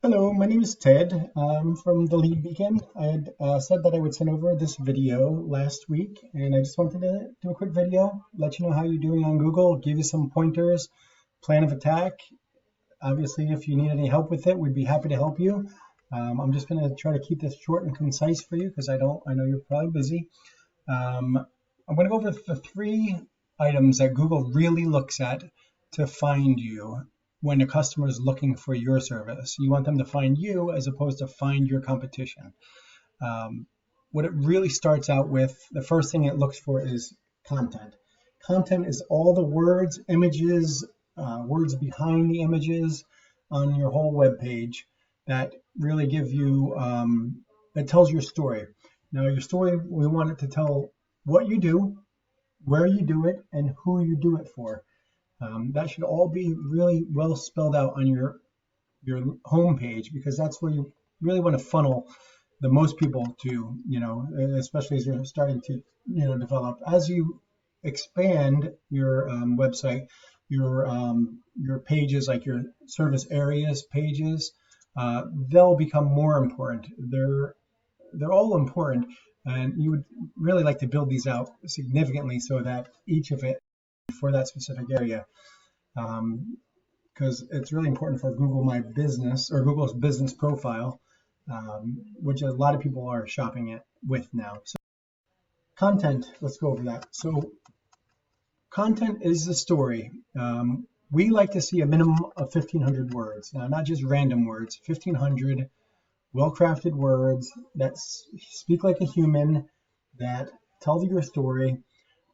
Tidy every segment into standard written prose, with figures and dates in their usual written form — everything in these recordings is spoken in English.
Hello, my name is Ted. I'm from the Lead Beacon. I had said that I would send over this video last week, and I just wanted to do a quick video, let you know how you're doing on Google, give you some pointers, plan of attack. Obviously, if you need any help with it, we'd be happy to help you. I'm just going to try to keep this short and concise for you because I know you're probably busy. I'm going to go over the three items that Google really looks at to find you when a customer is looking for your service. You want them to find you as opposed to find your competition. What it really starts out with, the first thing it looks for is content. Content is all the words, images, words behind the images on your whole web page that really give you, that tells your story. Now, your story, we want it to tell what you do, where you do it, and who you do it for. That should all be really well spelled out on your home page, because that's where you really want to funnel the most people to, especially as you're starting to, develop. As you expand your website, your pages, like your service areas pages, they'll become more important. They're all important, and you would really like to build these out significantly so that each of it for that specific area, because it's really important for Google My Business or Google's business profile, which a lot of people are shopping with now. So content, let's go over that. So content is the story. We like to see a minimum of 1,500 words. Now, not just random words, 1,500 well-crafted words that speak like a human, that tell your story,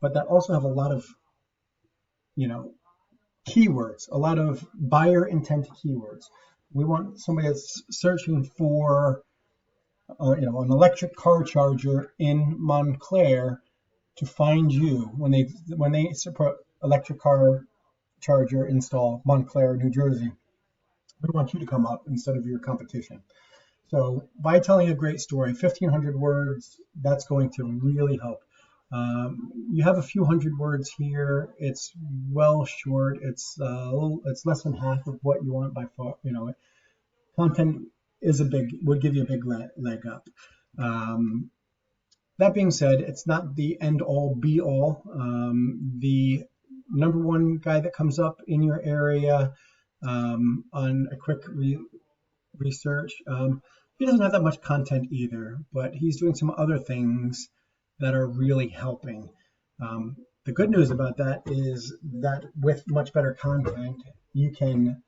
but that also have a lot of keywords, a lot of buyer intent keywords. We want somebody that's searching for an electric car charger in Montclair to find you when they support electric car charger install Montclair, New Jersey. We want you to come up instead of your competition. So by telling a great story, 1,500 words, that's going to really help. You have a few hundred words here. It's well short. It's less than half of what you want by far. Content is would give you a big leg up. That being said, it's not the end all be all. The number one guy that comes up in your area on a quick research, he doesn't have that much content either, but he's doing some other things that are really helping. The good news about that is that with much better content, you can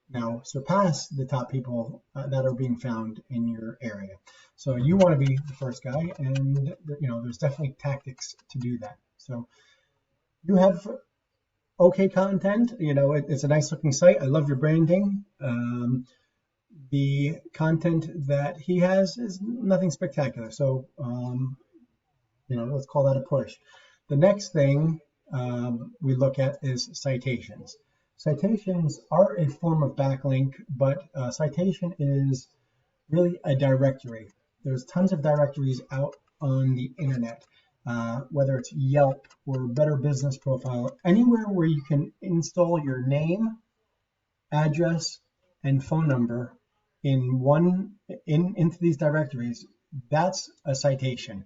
now surpass the top people that are being found in your area. So you want to be the first guy, and there's definitely tactics to do that. So you have okay content. It's a nice looking site. I love your branding. The content that he has is nothing spectacular. So let's call that a push. The next thing we look at is citations. Citations are a form of backlink, but citation is really a directory. There's tons of directories out on the internet, whether it's Yelp or Better Business Profile, anywhere where you can install your name, address, and phone number into these directories. That's a citation.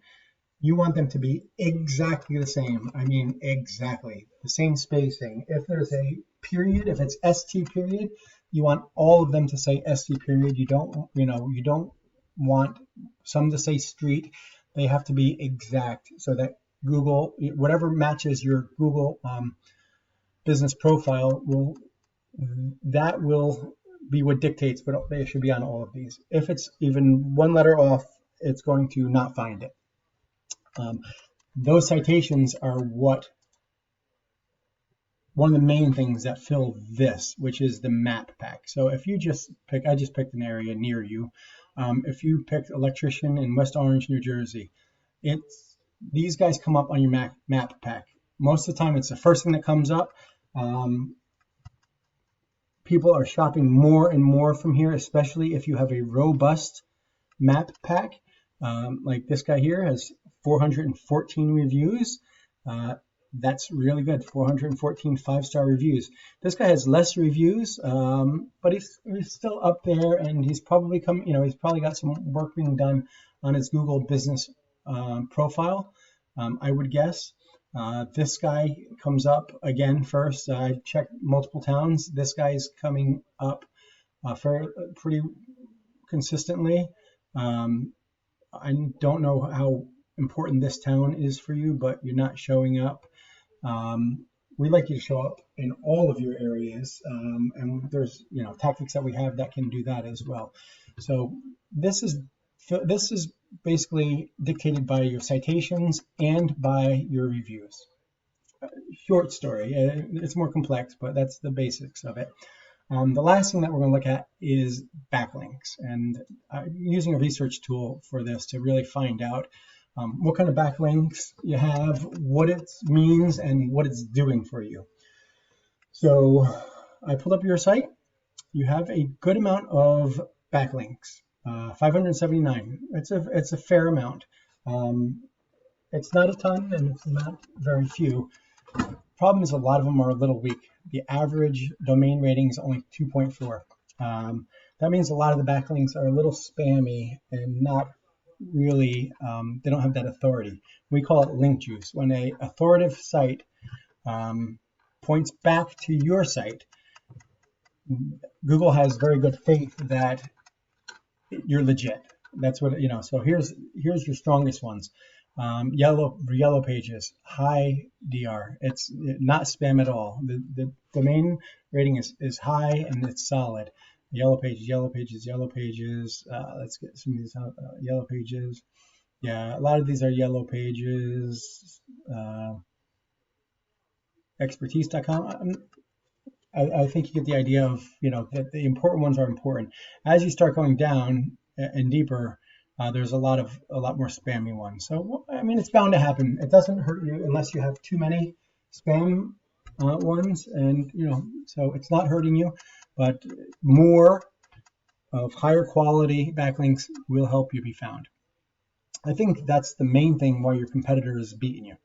You want them to be exactly the same. I mean, exactly the same spacing. If there's a period, if it's ST period, you want all of them to say ST period. You don't want some to say street. They have to be exact so that Google, whatever matches your Google business profile, will be what dictates, but they should be on all of these. If it's even one letter off, it's going to not find it. Those citations are one of the main things that fill this, which is the map pack. So if you I just picked an area near you. If you picked Electrician in West Orange, New Jersey, these guys come up on your map pack. Most of the time, it's the first thing that comes up. People are shopping more and more from here, especially if you have a robust map pack. Like this guy here has 414 reviews. That's really good. 414 5-star reviews. This guy has less reviews, but he's still up there, and he's probably he's probably got some work being done on his Google business profile, I would guess. This guy comes up again first. I checked multiple towns. This guy is coming up for pretty consistently. I don't know how important this town is for you, but you're not showing up. We'd like you to show up in all of your areas, and there's tactics that we have that can do that as well. So this is basically dictated by your citations and by your reviews. Short story. It's more complex, but that's the basics of it. The last thing that we're going to look at is backlinks, and I'm using a research tool for this to really find out what kind of backlinks you have, what it means, and what it's doing for you. So I pulled up your site. You have a good amount of backlinks, 579. It's a fair amount. It's not a ton, and it's not very few. Problem is, a lot of them are a little weak. The average domain rating is only 2.4. That means a lot of the backlinks are a little spammy and not really, they don't have that authority. We call it link juice. When an authoritative site points back to your site, Google has very good faith that you're legit. That's what, so here's your strongest ones. Yellow pages, high DR. It's not spam at all. The domain rating is high and it's solid. Yellow pages. Let's get some of these out. Yellow pages. Yeah, a lot of these are yellow pages. Expertise.com. I think you get the idea of, that the important ones are important. As you start going down and deeper, there's a lot more spammy ones. So, it's bound to happen. It doesn't hurt you unless you have too many spam ones, and so it's not hurting you. But more of higher quality backlinks will help you be found. I think that's the main thing why your competitor is beating you.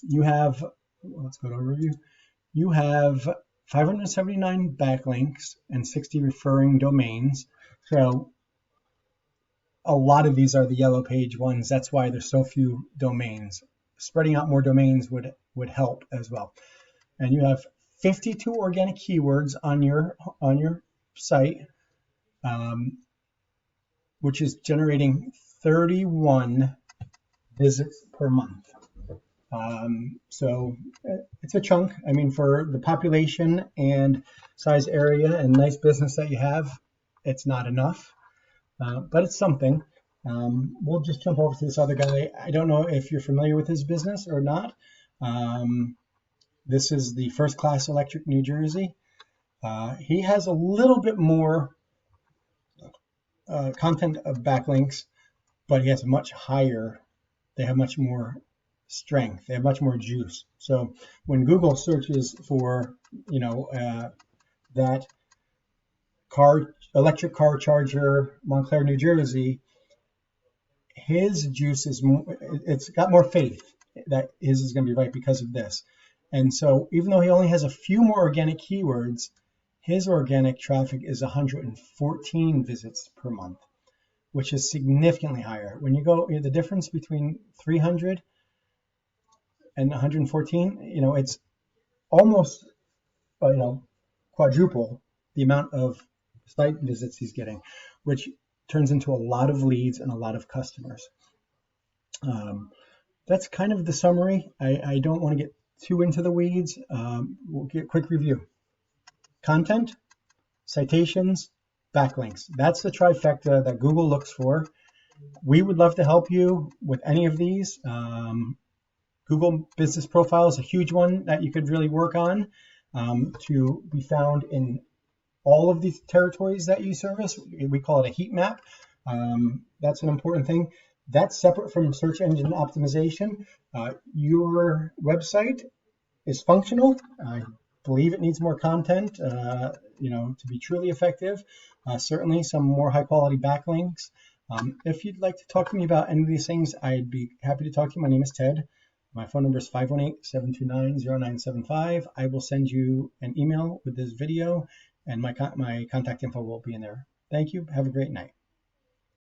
You have, let's go to overview. You have 579 backlinks and 60 referring domains. So a lot of these are the yellow page ones. That's why there's so few domains. Spreading out more domains would help as well. And you have 52 organic keywords on your site, which is generating 31 visits per month. So it's a chunk. For the population and size area and nice business that you have, it's not enough, but it's something. We'll just jump over to this other guy. I don't know if you're familiar with his business or not. This is the First Class Electric New Jersey. He has a little bit more content of backlinks, but he has much higher. They have much more strength. They have much more juice. So when Google searches for, that electric car charger, Montclair, New Jersey, his juice is it's got more faith that his is going to be right because of this. And so even though he only has a few more organic keywords, his organic traffic is 114 visits per month, which is significantly higher. When you go, the difference between 300 and 114, it's almost, quadruple the amount of site visits he's getting, which turns into a lot of leads and a lot of customers. That's kind of the summary. I don't want to get too into the weeds. We'll get a quick review. Content, citations, backlinks. That's the trifecta that Google looks for. We would love to help you with any of these. Google Business Profile is a huge one that you could really work on to be found in all of these territories that you service. We call it a heat map. That's an important thing. That's separate from search engine optimization. Your website is functional. I believe it needs more content, to be truly effective. Certainly some more high quality backlinks. If you'd like to talk to me about any of these things, I'd be happy to talk to you. My name is Ted. My phone number is 518-729-0975. I will send you an email with this video, and my contact info will be in there. Thank you. Have a great night.